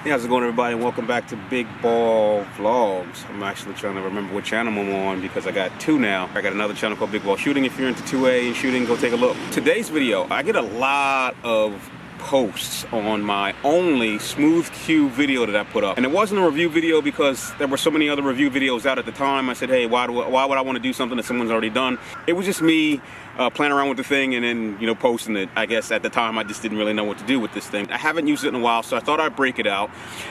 Hey, how's it going, everybody, and welcome back to Big Ball Vlogs. I'm actually trying to remember what channel I'm on because I got two now. I got another channel called Big Ball Shooting. If you're into 2A and shooting, go take a look. Today's video, I get a lot of posts on my only Smooth Q video that I put up, and it wasn't a review video because there were so many other review videos out at the time. I said, hey, why would I want to do something that someone's already done? It was just me playing around with the thing and then posting it. I guess at the time I just didn't really know what to do with this thing. I haven't used it in a while, so I thought I'd break it out.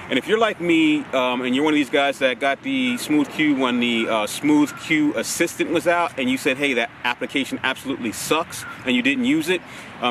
And if you're like me and you're one of these guys that got the Smooth Q when the Smooth Q Assistant was out, and you said, hey, that application absolutely sucks, and you didn't use it,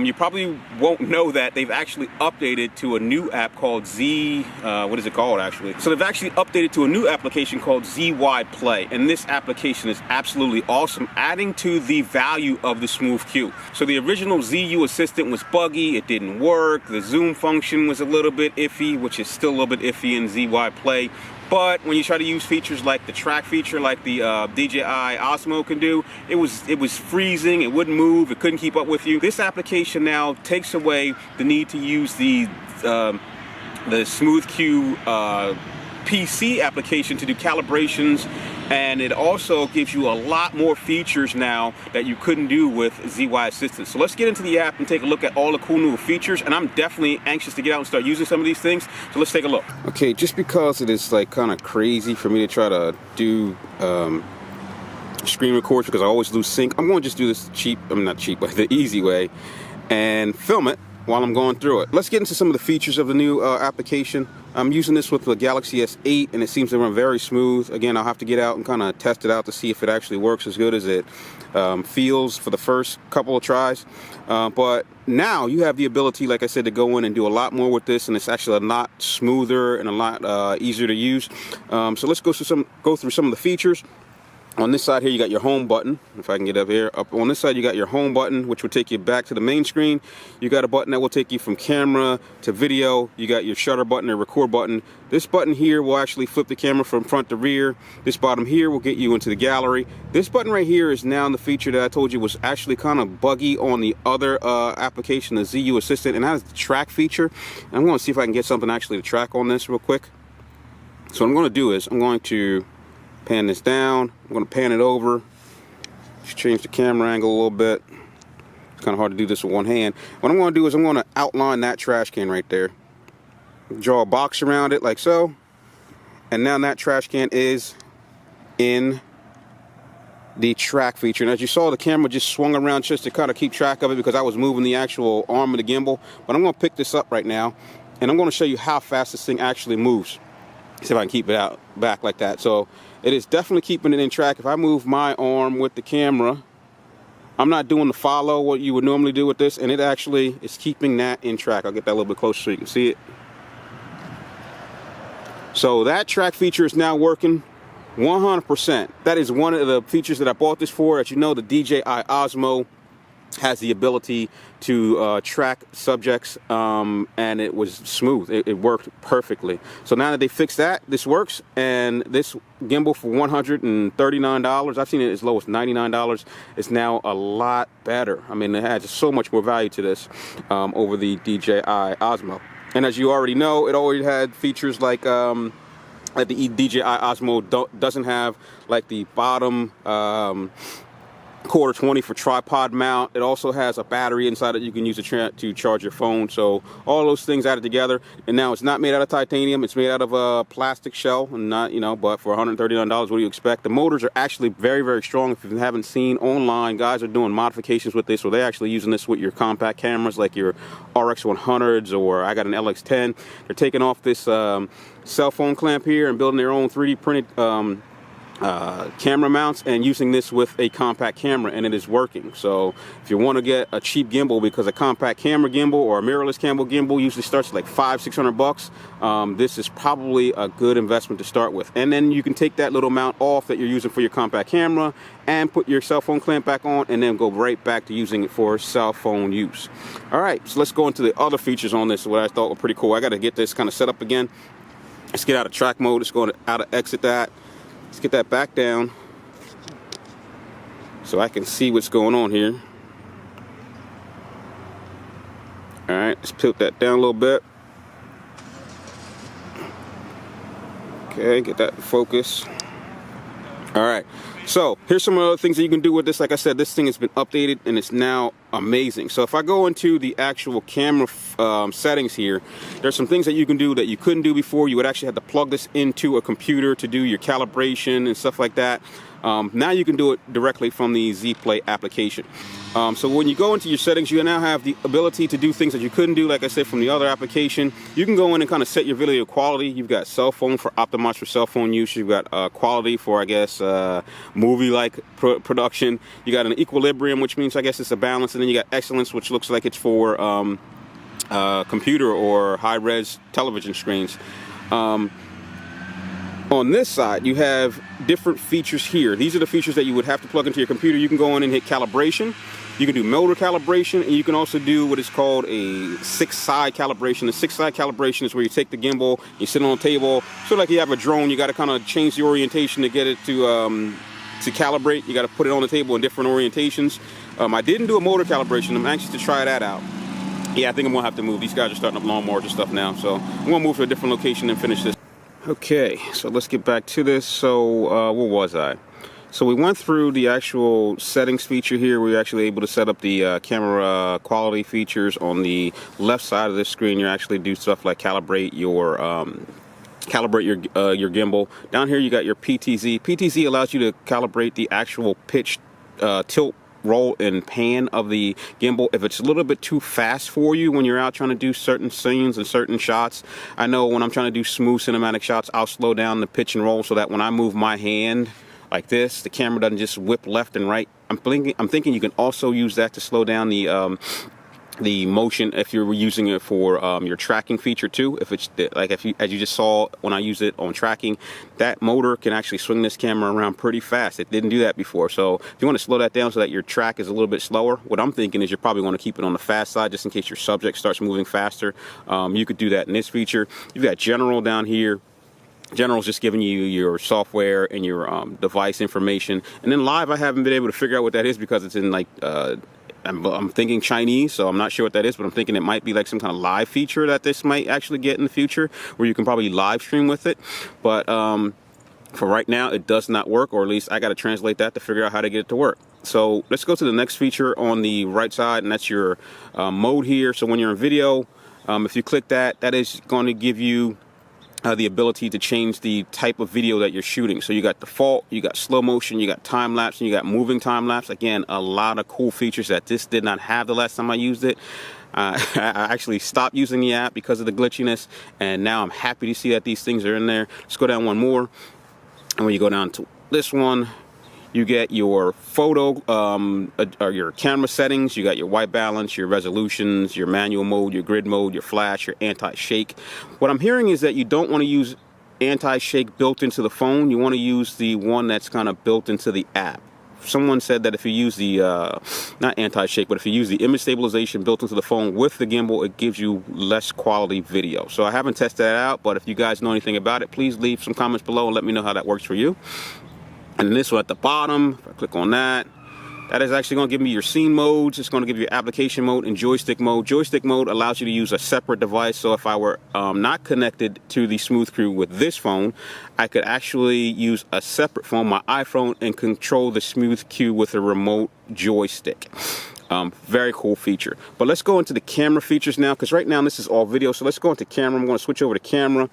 you probably won't know that they've actually updated to a new app called what is it called actually? So they've actually updated to a new application called ZY Play, and this application is absolutely awesome, adding to the value of the Smooth Q. So the original ZU Assistant was buggy, it didn't work, the zoom function was a little bit iffy, which is still a little bit iffy in ZY Play. But when you try to use features like the track feature, like the Dji Osmo can do, it was freezing, it wouldn't move, it couldn't keep up with you. This application now takes away the need to use the Smooth Q PC application to do calibrations, and it also gives you a lot more features now that you couldn't do with ZY Assistant. So let's get into the app and take a look at all the cool new features, and I'm definitely anxious to get out and start using some of these things, so let's take a look. Okay, just because it is like kind of crazy for me to try to do screen record because I always lose sync, I'm going to just do this not cheap, but the easy way, and film it while I'm going through it. Let's get into some of the features of the new application. I'm using this with the Galaxy S8 and it seems to run very smooth. Again, I'll have to get out and kind of test it out to see if it actually works as good as it feels for the first couple of tries. But now you have the ability, like I said, to go in and do a lot more with this, and it's actually a lot smoother and a lot easier to use. So let's go through some of the features. On this side here, you got your home button. If I can get up here. Up on this side, you got your home button, which will take you back to the main screen. You got a button that will take you from camera to video. You got your shutter button and record button. This button here will actually flip the camera from front to rear. This bottom here will get you into the gallery. This button right here is now the feature that I told you was actually kind of buggy on the other application, the ZU Assistant, and that is the track feature. And I'm going to see if I can get something actually to track on this real quick. So what I'm going to do is I'm going to pan this down. I'm going to pan it over. Just change the camera angle a little bit. It's kind of hard to do this with one hand. What I'm going to do is I'm going to outline that trash can right there. Draw a box around it like so. And now that trash can is in the track feature. And as you saw, the camera just swung around just to kind of keep track of it because I was moving the actual arm of the gimbal. But I'm going to pick this up right now and I'm going to show you how fast this thing actually moves. See if I can keep it back like that. So it is definitely keeping it in track. If I move my arm with the camera, I'm not doing the follow what you would normally do with this, and it actually is keeping that in track. I'll get that a little bit closer so you can see it. So that track feature is now working 100%. That is one of the features that I bought this for. As you know, the Dji Osmo has the ability to track subjects, and it was smooth. It worked perfectly. So now that they fixed that, this works, and this gimbal for $139, I've seen it as low as $99, is now a lot better. I mean, it has so much more value to this over the Dji Osmo. And as you already know, it already had features like the Dji Osmo doesn't have, like the bottom Q20 for tripod mount. It also has a battery inside that you can use to charge your phone. So all those things added together, and now it's not made out of titanium, it's made out of a plastic shell, and not, but for $139, what do you expect? The motors are actually very, very strong. If you haven't seen online, guys are doing modifications with this, so they're actually using this with your compact cameras like your RX100s, or I got an LX10. They're taking off this cell phone clamp here and building their own 3D printed camera mounts and using this with a compact camera, and it is working. So if you want to get a cheap gimbal, because a compact camera gimbal or a mirrorless camera gimbal usually starts at like $500-600 bucks, this is probably a good investment to start with. And then you can take that little mount off that you're using for your compact camera and put your cell phone clamp back on, and then go right back to using it for cell phone use. All right, so let's go into the other features on this, what I thought were pretty cool. I got to get this kind of set up again. Let's get out of track mode. Let's go out of exit that. Let's get that back down so I can see what's going on here. Alright, let's tilt that down a little bit. Okay, get that in focus. All right, so here's some other things that you can do with this. Like I said, this thing has been updated and it's now amazing. So if I go into the actual camera settings here, there's some things that you can do that you couldn't do before. You would actually have to plug this into a computer to do your calibration and stuff like that. Now you can do it directly from the Z-Play application. So when you go into your settings, you now have the ability to do things that you couldn't do, like I said, from the other application. You can go in and kind of set your video quality. You've got cell phone for optimized for cell phone use. You've got quality for, I guess, movie-like production. You got an equilibrium, which means, I guess, it's a balance. And then you got excellence, which looks like it's for computer or high-res television screens. On this side, you have different features here. These are the features that you would have to plug into your computer. You can go in and hit calibration. You can do motor calibration, and you can also do what is called a 6-side calibration. The 6-side calibration is where you take the gimbal, you sit on a table, sort of like you have a drone. You got to kind of change the orientation to get it to calibrate. You got to put it on the table in different orientations. I didn't do a motor calibration. I'm anxious to try that out. Yeah, I think I'm gonna have to move. These guys are starting up lawnmowers and stuff now, so I'm gonna move to a different location and finish this. Okay, so let's get back to this. So where was I? So we went through the actual settings feature here. We were actually able to set up the camera quality features. On the left side of this screen, you actually do stuff like calibrate your gimbal. Down here you got your PTZ. PTZ allows you to calibrate the actual pitch, tilt, roll and pan of the gimbal. If it's a little bit too fast for you when you're out trying to do certain scenes and certain shots, I know when I'm trying to do smooth cinematic shots, I'll slow down the pitch and roll so that when I move my hand like this, the camera doesn't just whip left and right. I'm thinking you can also use that to slow down the motion if you're using it for your tracking feature too. If it's like as you just saw when I use it on tracking, that motor can actually swing this camera around pretty fast. It didn't do that before. So if you want to slow that down so that your track is a little bit slower, what I'm thinking is you're probably going to keep it on the fast side just in case your subject starts moving faster. You could do that in this feature. You've got general down here. General is just giving you your software and your device information. And then live, I haven't been able to figure out what that is because it's in like I'm thinking Chinese, so I'm not sure what that is, but I'm thinking it might be like some kind of live feature that this might actually get in the future where you can probably live stream with it. But for right now, it does not work, or at least I got to translate that to figure out how to get it to work. So let's go to the next feature on the right side, and that's your mode here. So when you're in video, if you click that, that is going to give you the ability to change the type of video that you're shooting. So you got default, you got slow motion, you got time lapse, and you got moving time lapse. Again, a lot of cool features that this did not have the last time I used it. I actually stopped using the app because of the glitchiness, and now I'm happy to see that these things are in there. Let's go down one more, and when you go down to this one, you get your photo, or your camera settings. You got your white balance, your resolutions, your manual mode, your grid mode, your flash, your anti-shake. What I'm hearing is that you don't want to use anti-shake built into the phone. You want to use the one that's kind of built into the app. Someone said that if you use the, not anti-shake, but if you use the image stabilization built into the phone with the gimbal, it gives you less quality video. So I haven't tested that out, but if you guys know anything about it, please leave some comments below and let me know how that works for you. And this one at the bottom, if I click on that, that is actually going to give me your scene modes. It's going to give you application mode and joystick mode. Joystick mode allows you to use a separate device. So if I were not connected to the Smooth Crew with this phone, I could actually use a separate phone, my iPhone, and control the Smooth Q with a remote joystick. Very cool feature. But let's go into the camera features now, because right now this is all video. So let's go into camera. I'm going to switch over to camera.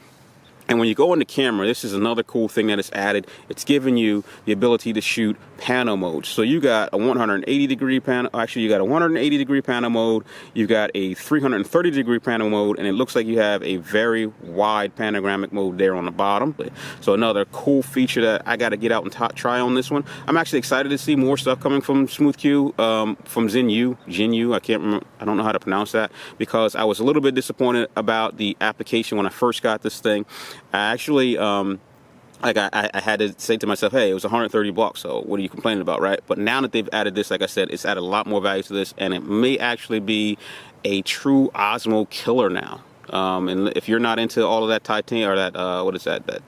And when you go into camera, this is another cool thing that is added. It's giving you the ability to shoot pano mode. So you got a 180 degree pano, actually you got a 180 degree pano mode, you got a 330 degree pano mode, and it looks like you have a very wide panoramic mode there on the bottom. So another cool feature that I got to get out and try on this one. I'm actually excited to see more stuff coming from SmoothQ, from Jinyu, I can't remember, I don't know how to pronounce that, because I was a little bit disappointed about the application when I first got this thing. I actually, like I had to say to myself, hey, it was 130 bucks, so what are you complaining about, right? But now that they've added this, like I said, it's added a lot more value to this, and it may actually be a true Osmo killer now. And if you're not into all of that titanium, or that, what is that, that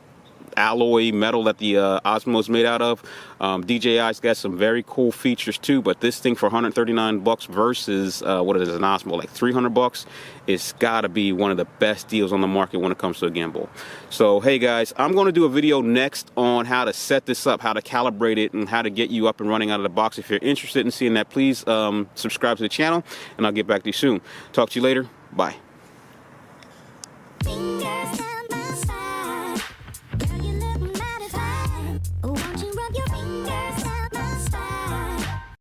alloy metal that the Osmo is made out of. DJI's got some very cool features too, but this thing for $139 versus what is it, an Osmo, like $300, it's got to be one of the best deals on the market when it comes to a gimbal. So hey guys, I'm going to do a video next on how to set this up, how to calibrate it, and how to get you up and running out of the box. If you're interested in seeing that, please subscribe to the channel, and I'll get back to you soon. Talk to you later. Bye.